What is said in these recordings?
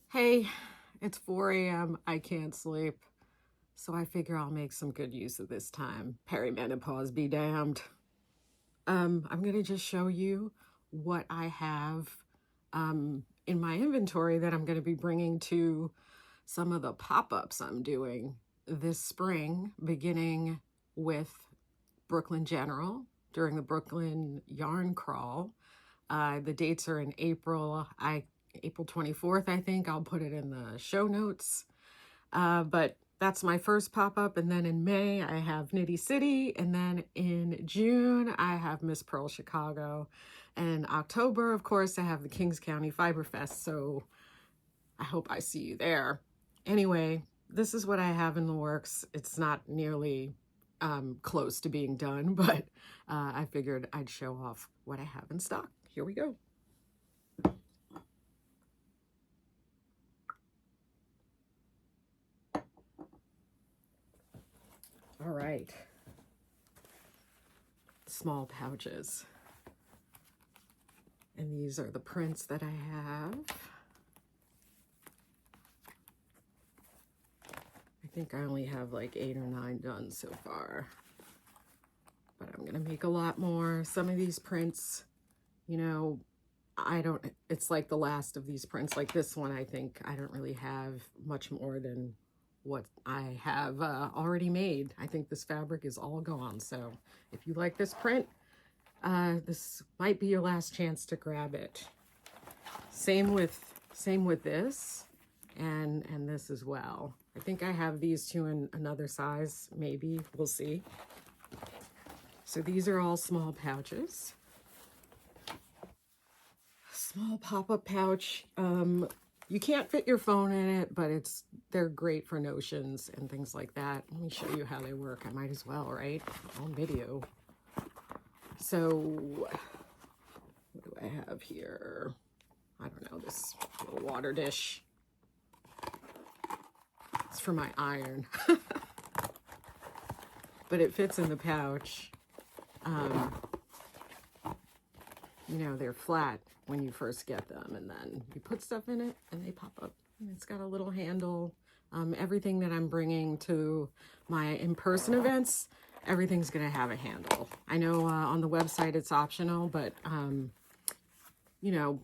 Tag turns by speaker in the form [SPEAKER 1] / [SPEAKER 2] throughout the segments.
[SPEAKER 1] Hey, it's 4 a.m. I can't sleep, so I figure I'll make some good use of this time. Perimenopause be damned. I'm gonna just show you what I have in my inventory that I'm gonna be bringing to some of the pop-ups I'm doing this spring, beginning with Brooklyn General during the Brooklyn Yarn Crawl. The dates are in April 24th, I think. I'll put it in the show notes. But that's my first pop-up. And then in May, I have Nitty City. And then in June, I have Miss Pearl Chicago. And October, of course, I have the Kings County Fiber Fest. So I hope I see you there. Anyway, this is what I have in the works. It's not nearly close to being done, but I figured I'd show off what I have in stock. Here we go. All right. Small pouches. And these are the prints that I have. I think I only have like 8 or 9 done so far. But I'm gonna make a lot more. Some of these prints, you know, it's like the last of these prints. Like this one, I think I don't really have much more than what I have already made. I think this fabric is all gone. So if you like this print, this might be your last chance to grab it. Same with this and this as well. I think I have these two in another size, maybe. We'll see. So these are all small pouches. Small pop-up pouch. You can't fit your phone in it, but they're great for notions and things like that. Let me show you how they work. I might as well, right? On video. So what do I have here? I don't know, this little water dish. It's for my iron. But it fits in the pouch. You know, they're flat when you first get them, and then you put stuff in it and they pop up. And it's got a little handle. Everything that I'm bringing to my in-person events, everything's gonna have a handle. I know on the website it's optional, but you know,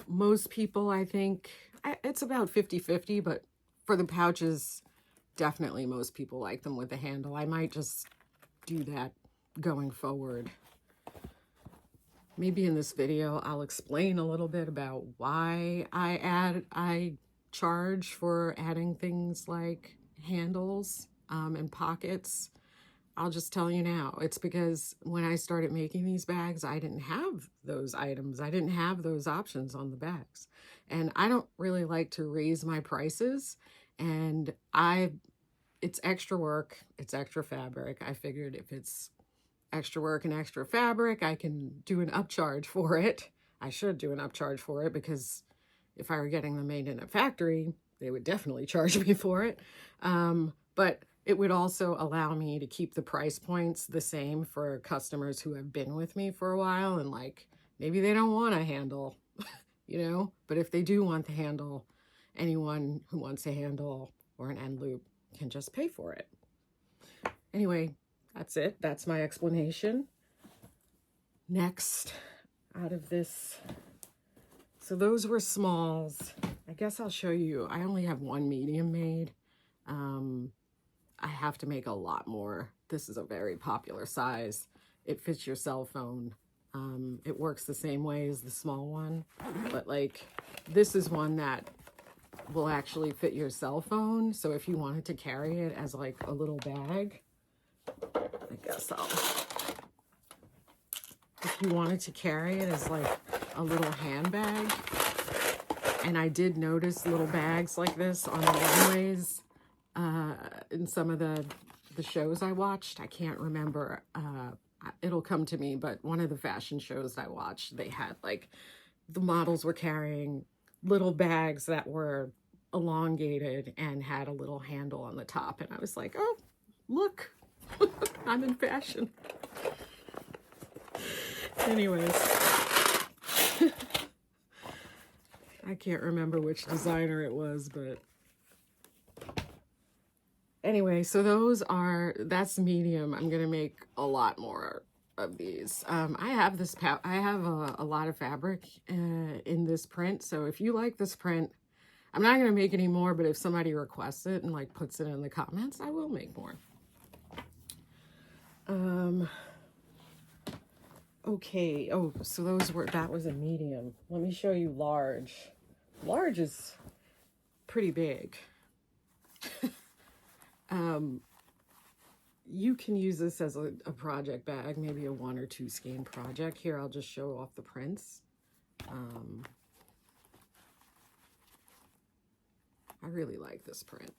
[SPEAKER 1] most people, I think, it's about 50-50, but for the pouches, definitely most people like them with a handle. I might just do that going forward. Maybe in this video, I'll explain a little bit about why I charge for adding things like handles and pockets. I'll just tell you now, it's because when I started making these bags, I didn't have those items. I didn't have those options on the bags. And I don't really like to raise my prices. And it's extra work, it's extra fabric. I figured if it's extra work and extra fabric, I can do an upcharge for it. I should do an upcharge for it, because if I were getting them made in a factory, they would definitely charge me for it. But it would also allow me to keep the price points the same for customers who have been with me for a while, and like maybe they don't want a handle, you know, but if they do want the handle, anyone who wants a handle or an end loop can just pay for it. Anyway, that's it. That's my explanation. Next, out of this, so those were smalls. I guess I'll show you. I only have one medium made. I have to make a lot more. This is a very popular size. It fits your cell phone. It works the same way as the small one, but like this is one that will actually fit your cell phone. So if you wanted to carry it as like a little bag, I guess if you wanted to carry it as like a little handbag, and I did notice little bags like this on the runways in some of the shows I watched. I can't remember, it'll come to me, but one of the fashion shows I watched, they had like, the models were carrying little bags that were elongated and had a little handle on the top, and I was like, oh, look, I'm in fashion. Anyways, I can't remember which designer it was, but anyway, so that's medium. I'm gonna make a lot more of these. I have I have a lot of fabric in this print, so if you like this print, I'm not gonna make any more, but if somebody requests it and like puts it in the comments, I will make more. Okay, oh, so that was a medium. Let me show you large. Large is pretty big. You can use this as a project bag, maybe a 1 or 2 skein project. Here, I'll just show off the prints. I really like this print.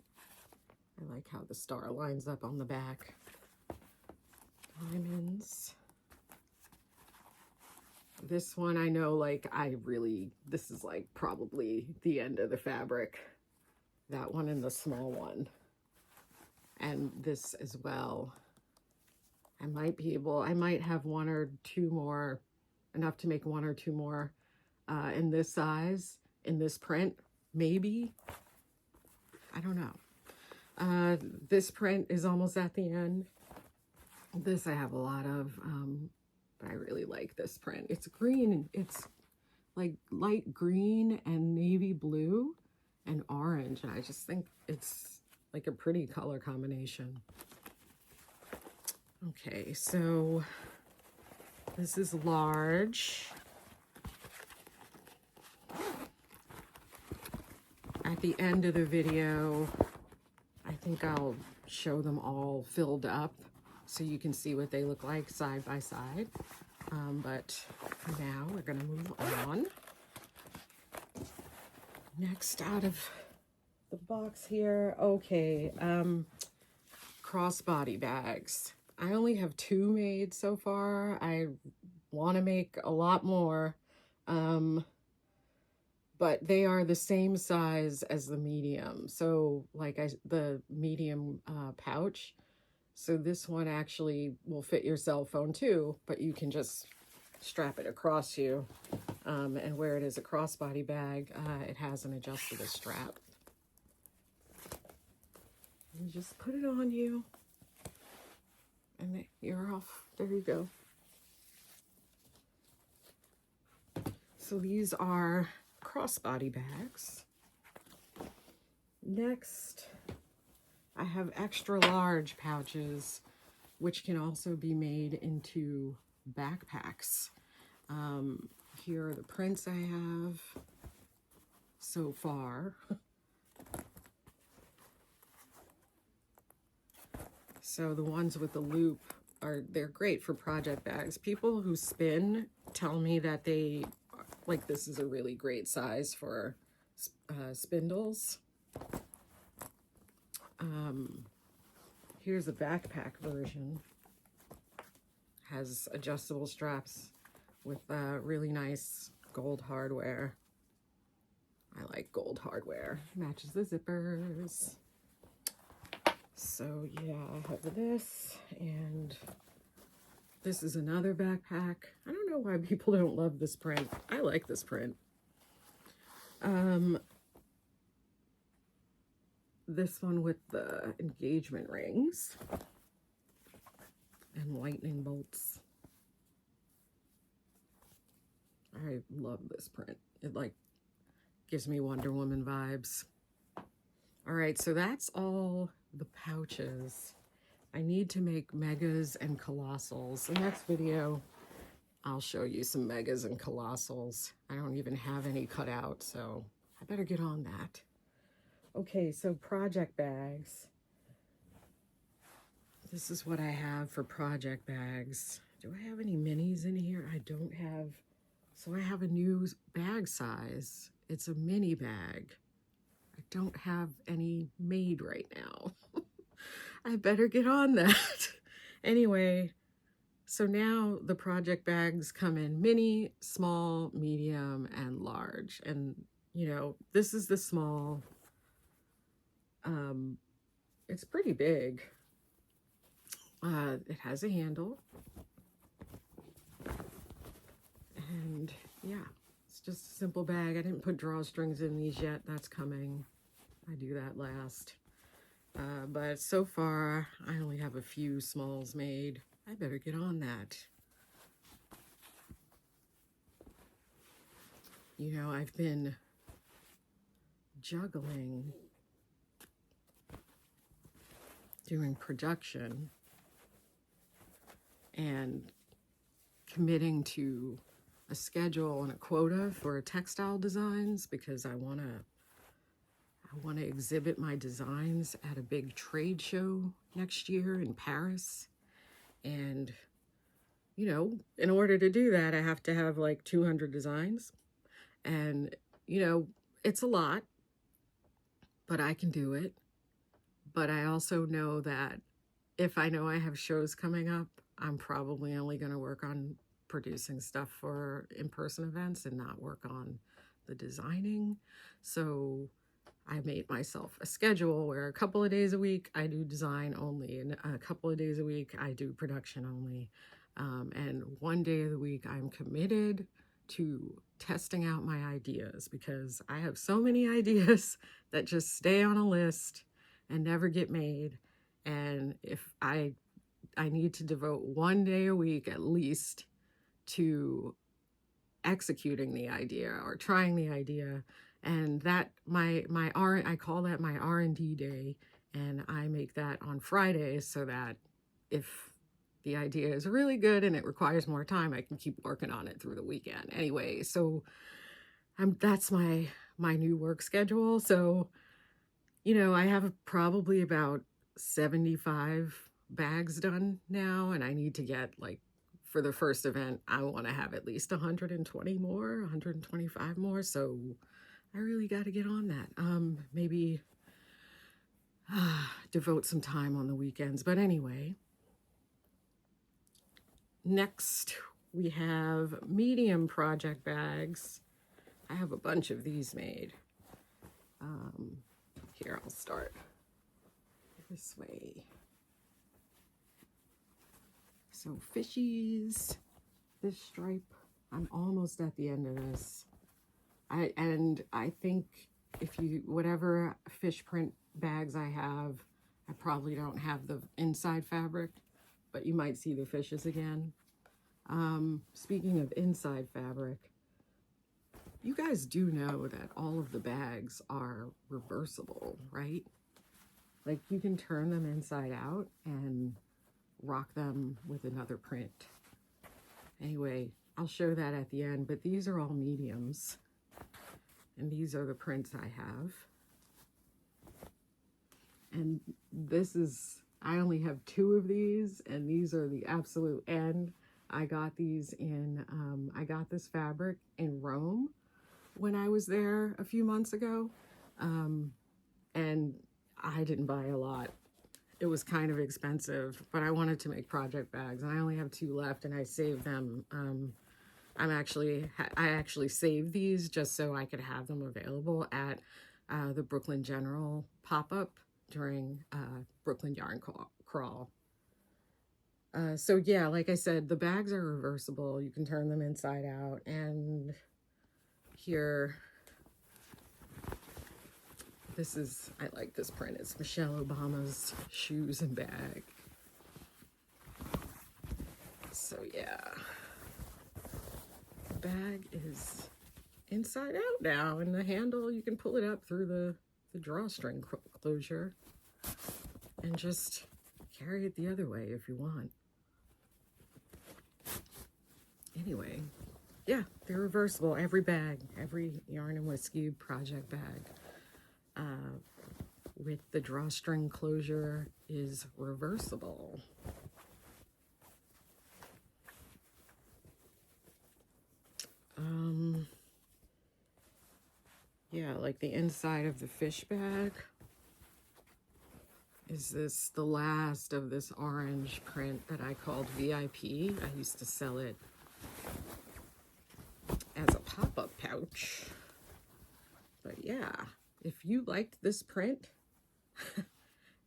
[SPEAKER 1] I like how the star lines up on the back. Diamonds. This one, I know, like, this is like probably the end of the fabric. That one and the small one. And this as well. I might have 1 or 2 more, enough to make 1 or 2 more in this size, in this print, maybe. I don't know. This print is almost at the end. This I have a lot of, but I really like this print. It's green, it's like light green and navy blue and orange. And I just think it's like a pretty color combination. Okay, so this is large. At the end of the video, I think I'll show them all filled up so you can see what they look like side by side. But for now, we're gonna move on. Next out of the box here, okay, crossbody bags. I only have 2 made so far. I want to make a lot more, but they are the same size as the medium. So like the medium pouch. So this one actually will fit your cell phone too, but you can just strap it across you. And where it is a crossbody bag, it has an adjustable strap. You just put it on you. And you're off. There you go. So these are crossbody bags. Next, I have extra large pouches, which can also be made into backpacks. Here are the prints I have so far. So the ones with the loop they're great for project bags. People who spin tell me that this is a really great size for spindles. Here's a backpack version. Has adjustable straps with really nice gold hardware. I like gold hardware. Matches the zippers. So yeah, I have this, and this is another backpack. I don't know why people don't love this print. I like this print. This one with the engagement rings and lightning bolts. I love this print. It like gives me Wonder Woman vibes. All right, so that's all the pouches. I need to make megas and colossals. The next video, I'll show you some megas and colossals. I don't even have any cut out, so I better get on that. Okay, so project bags. This is what I have for project bags. Do I have any minis in here? I don't have. So I have a new bag size. It's a mini bag. I don't have any made right now. I better get on that. Anyway, so now the project bags come in mini, small, medium, and large. And, you know, this is the small. It's pretty big. It has a handle. And yeah, It's just a simple bag. I didn't put drawstrings in these yet. That's coming. I do that last. But so far, I only have a few smalls made. I better get on that. You know, I've been juggling doing production and committing to a schedule and a quota for textile designs because I want to exhibit my designs at a big trade show next year in Paris. And, you know, in order to do that, I have to have like 200 designs. And, you know, it's a lot, but I can do it. But I also know that if I know I have shows coming up, I'm probably only going to work on producing stuff for in-person events and not work on the designing. So I made myself a schedule where a couple of days a week I do design only, and a couple of days a week I do production only. And one day of the week I'm committed to testing out my ideas because I have so many ideas that just stay on a list and never get made. And if I need to devote one day a week at least to executing the idea or trying the idea. And that I call that my R&D day, and I make that on Fridays so that if the idea is really good and it requires more time, I can keep working on it through the weekend. Anyway, so that's my new work schedule. So, you know, I have probably about 75 bags done now, and I need to get, like, for the first event, I want to have at least 120 more, 125 more. So I really got to get on that. Maybe devote some time on the weekends. But anyway, next we have medium project bags. I have a bunch of these made. Here, I'll start this way. So fishies, this stripe, I'm almost at the end of this. I think if you, whatever fish print bags I have, I probably don't have the inside fabric, but you might see the fishes again. Speaking of inside fabric, you guys do know that all of the bags are reversible, right? Like you can turn them inside out and rock them with another print. Anyway, I'll show that at the end, but these are all mediums. And these are the prints I have. And this is, I only have 2 of these, and these are the absolute end. I got these in, I got this fabric in Rome when I was there a few months ago. And I didn't buy a lot. It was kind of expensive, but I wanted to make project bags, and I only have 2 left, and I saved them. I actually saved these just so I could have them available at the Brooklyn General pop-up during Brooklyn Yarn Crawl. So yeah, like I said, the bags are reversible. You can turn them inside out, and here, this is, I like this print. It's Michelle Obama's shoes and bag. So yeah, the bag is inside out now, and the handle, you can pull it up through the drawstring closure and just carry it the other way if you want. Anyway, yeah, they're reversible. Every bag, every Yarn and Whiskey project bag with the drawstring closure is reversible. Yeah, like the inside of the fish bag is this, the last of this orange print that I called VIP. I used to sell it as a pop-up pouch. But yeah, if you liked this print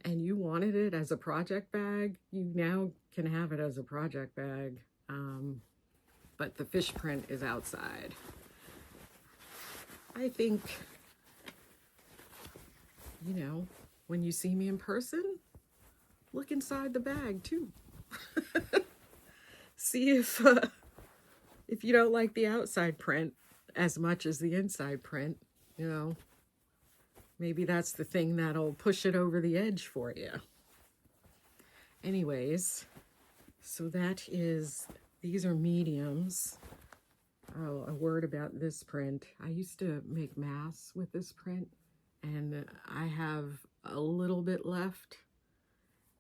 [SPEAKER 1] and you wanted it as a project bag, you now can have it as a project bag. But the fish print is outside. I think, you know, when you see me in person, look inside the bag too. See if you don't like the outside print as much as the inside print, you know, maybe that's the thing that'll push it over the edge for you. Anyways, so these are mediums. Oh, a word about this print. I used to make masks with this print, and I have a little bit left.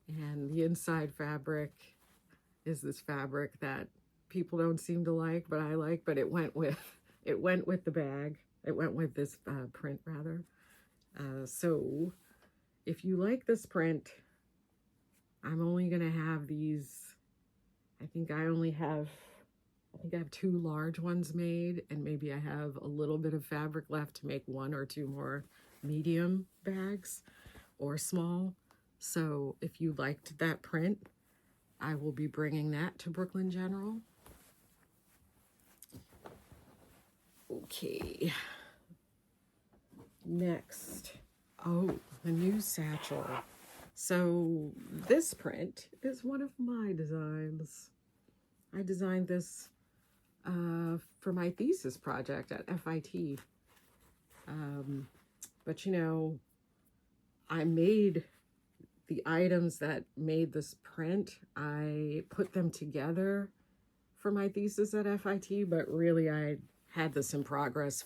[SPEAKER 1] And the inside fabric is this fabric that people don't seem to like, but I like. But it went with the bag. It went with this print rather. So if you like this print, I'm only gonna have these. I think I have 2 large ones made, and maybe I have a little bit of fabric left to make 1 or 2 more medium bags or small. So if you liked that print, I will be bringing that to Brooklyn General. Okay. Next. Oh, the new satchel. So this print is one of my designs. I designed this for my thesis project at FIT. But you know, I made the items that made this print, I put them together for my thesis at FIT, but really I had this in progress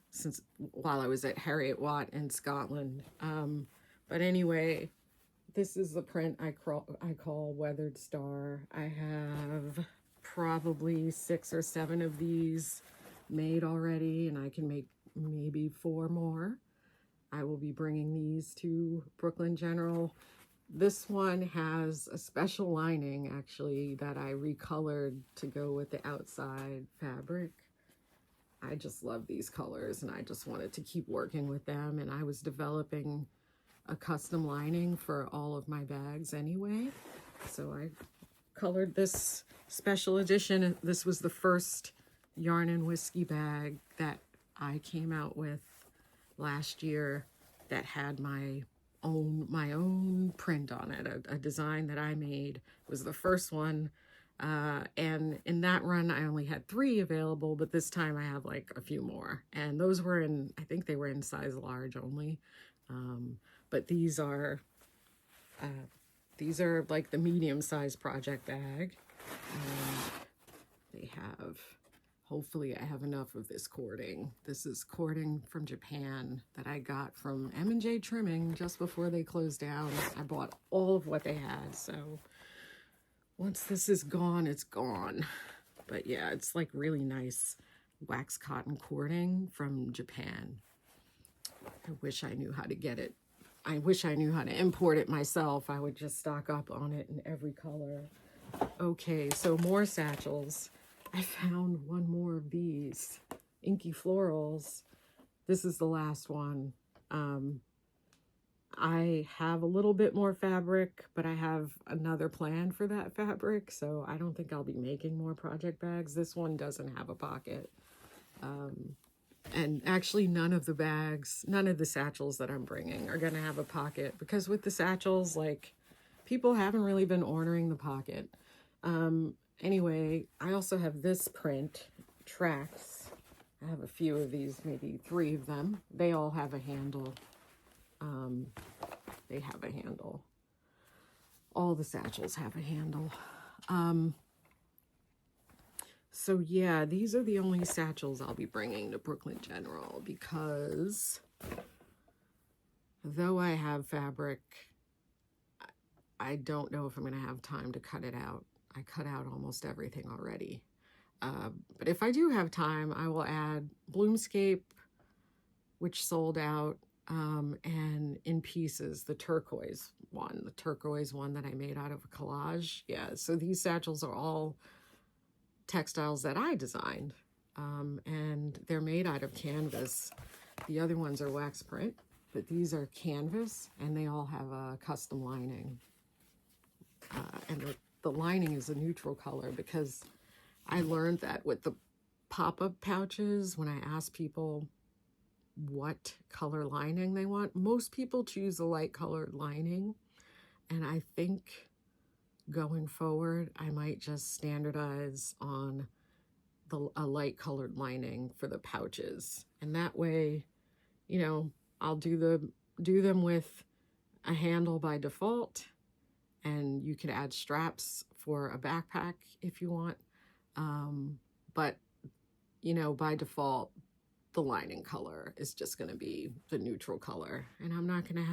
[SPEAKER 1] since while I was at Harriet Watt in Scotland. But anyway, this is the print I call Weathered Star. I have probably 6 or 7 of these made already, and I can make maybe 4 more. I will be bringing these to Brooklyn General. This one has a special lining, actually, that I recolored to go with the outside fabric. I just love these colors, and I just wanted to keep working with them, and I was developing a custom lining for all of my bags anyway. So I colored this special edition. This was the first Yarn and Whiskey bag that I came out with last year that had my own print on it. A design that I made was the first one. And in that run, I only had 3 available, but this time I have like a few more. And those were I think they were in size large only. But these are like the medium-sized project bag. They have, hopefully I have enough of this cording. This is cording from Japan that I got from M&J Trimming just before they closed down. I bought all of what they had, so once this is gone, it's gone. But yeah, it's like really nice wax cotton cording from Japan. I wish I knew how to get it. I wish I knew how to import it myself. I would just stock up on it in every color. Okay, so more satchels. I found 1 more of these inky florals. This is the last one. I have a little bit more fabric, but I have another plan for that fabric, so I don't think I'll be making more project bags. This one doesn't have a pocket. And actually none of the satchels that I'm bringing are gonna have a pocket, because with the satchels, like, people haven't really been ordering the pocket. Anyway, I also have this print, Tracks. I have a few of these, maybe 3 of them. They all have a handle. They have a handle. All the satchels have a handle. So yeah, these are the only satchels I'll be bringing to Brooklyn General, because though I have fabric, I don't know if I'm going to have time to cut it out. I cut out almost everything already. But if I do have time, I will add Bloomscape, which sold out, and In Pieces, the turquoise one that I made out of a collage. Yeah, so these satchels are all textiles that I designed, and they're made out of canvas. The other ones are wax print, but these are canvas, and they all have a custom lining. And the lining is a neutral color, because I learned that with the pop-up pouches, when I ask people what color lining they want, most people choose a light colored lining. And I think going forward, I might just standardize on a light colored lining for the pouches. And that way, you know, I'll do them with a handle by default, and you can add straps for a backpack if you want. But, you know, by default, the lining color is just going to be the neutral color. And I'm not going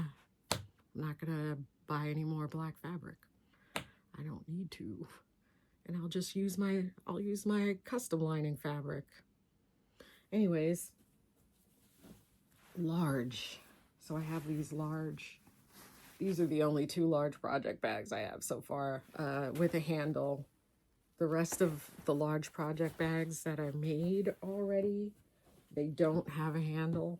[SPEAKER 1] to buy any more black fabric. I don't need to. And I'll just use my custom lining fabric. Anyways, large. So I have these large. These are the only 2 large project bags I have so far with a handle. The rest of the large project bags that I made already, they don't have a handle.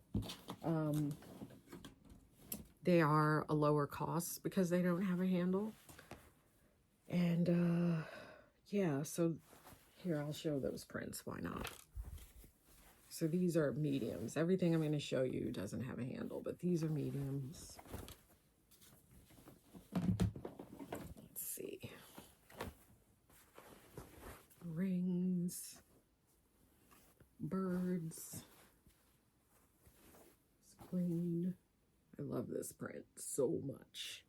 [SPEAKER 1] They are a lower cost because they don't have a handle. And yeah, so here, I'll show those prints. Why not? So these are mediums. Everything I'm going to show you doesn't have a handle, but these are mediums. Let's see. Rings. Birds. Screen. I love this print so much.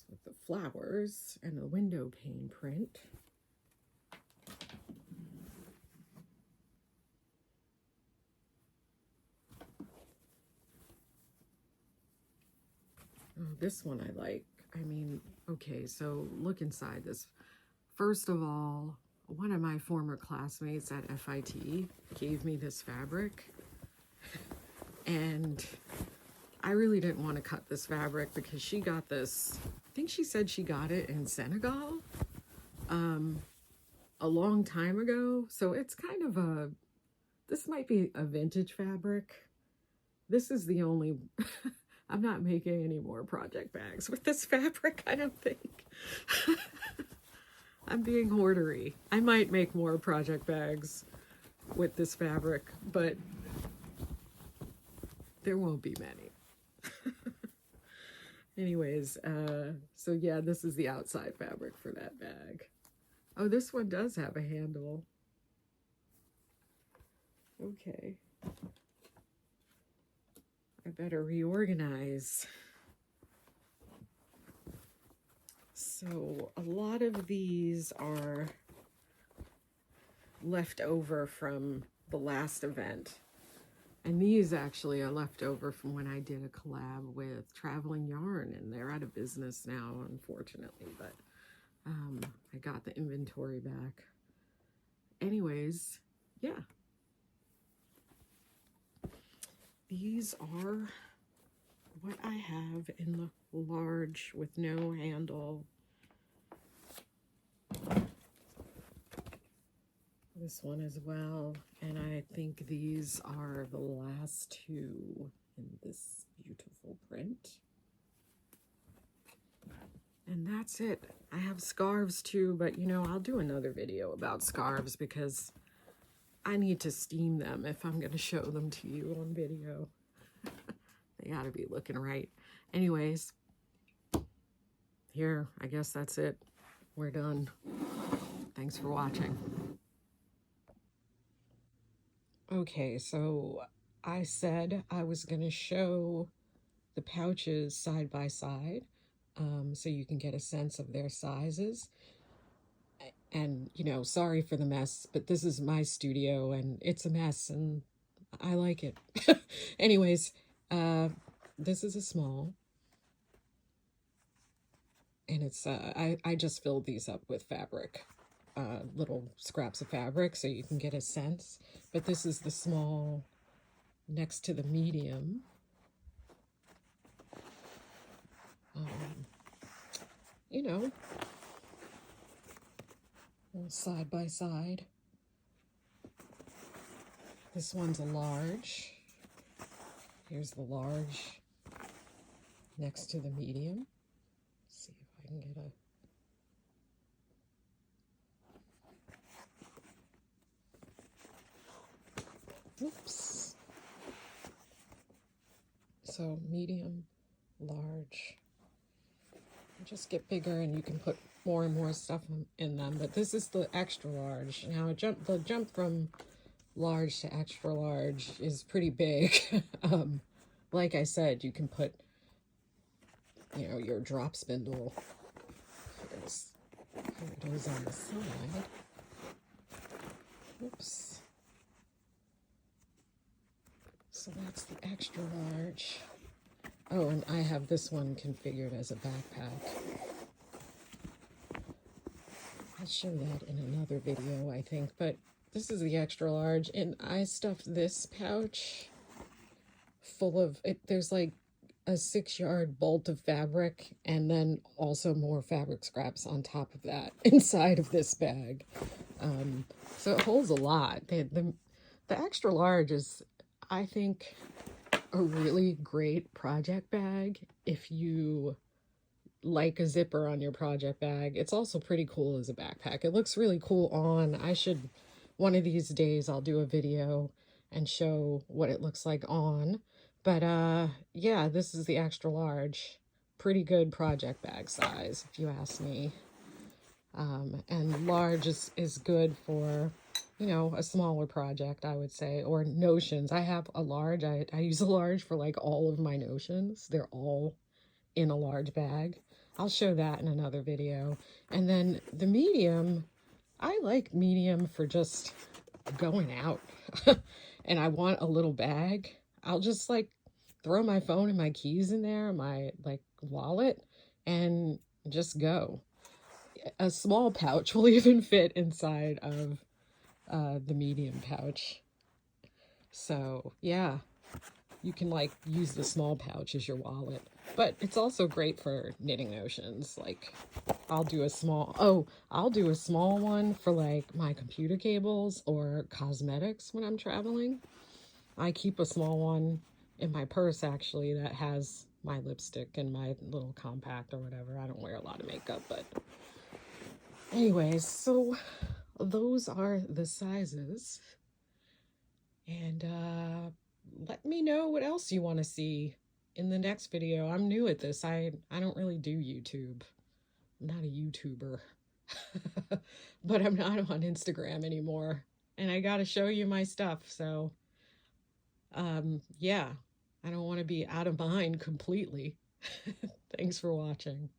[SPEAKER 1] With the flowers and the window pane print. Oh, this one I like. I mean, okay, so look inside this. First of all, one of my former classmates at FIT gave me this fabric, and I really didn't want to cut this fabric because she got this, I think she said she got it in Senegal a long time ago. So it's kind of this might be a vintage fabric. This is the only, I'm not making any more project bags with this fabric, I don't think. I'm being hoardery. I might make more project bags with this fabric, but there won't be many. Anyways, so yeah, this is the outside fabric for that bag. Oh, this one does have a handle. Okay. I better reorganize. So a lot of these are left over from the last event. And these actually are left over from when I did a collab with Traveling Yarn, and they're out of business now, unfortunately, but I got the inventory back. Anyways, yeah. These are what I have in the large with no handle. This one as well, and I think these are the last 2 in this beautiful print. And that's it. I have scarves too, but you know, I'll do another video about scarves because I need to steam them if I'm going to show them to you on video. They gotta be looking right. Anyways, here, I guess that's it. We're done. Thanks for watching. Okay, so I said I was going to show the pouches side by side so you can get a sense of their sizes. And, you know, sorry for the mess, but this is my studio and it's a mess and I like it. Anyways, this is a small. And it's, I just filled these up with fabric. Little scraps of fabric so you can get a sense, but this is the small next to the medium. You know, side by side. This one's a large. Here's the large next to the medium. Let's see if I can get a Oops. So medium, large. Just get bigger and you can put more and more stuff in them. But this is the extra large. Now the jump from large to extra large is pretty big. Like I said, you can put, your drop spindle. Here it is on the side. Oops. So that's the extra large. Oh, and I have this one configured as a backpack. I'll show that in another video, I think, but this is the extra large, and I stuffed this pouch full of it. There's like a 6-yard bolt of fabric, and then also more fabric scraps on top of that inside of this bag. So it holds a lot. The extra large is, I think, a really great project bag if you like a zipper on your project bag. It's also pretty cool as a backpack. It looks really cool on. One of these days I'll do a video and show what it looks like on. But yeah, this is the extra large. Pretty good project bag size, if you ask me. And large is good for, a smaller project, I would say, or notions. I have a large. I use a large for like all of my notions. They're all in a large bag. I'll show that in another video. And then the medium, I like medium for just going out and I want a little bag. I'll just like throw my phone and my keys in there, my like wallet, and just go. A small pouch will even fit inside of the medium pouch. So yeah, you can like use the small pouch as your wallet, but it's also great for knitting notions. Like I'll do a small one for like my computer cables or cosmetics when I'm traveling. I keep a small one in my purse actually that has my lipstick and my little compact or whatever. I don't wear a lot of makeup, but anyways, so those are the sizes. And let me know what else you want to see in the next video. I'm new at this. I don't really do YouTube. I'm not a YouTuber. But I'm not on Instagram anymore. And I got to show you my stuff. So, yeah, I don't want to be out of mind completely. Thanks for watching.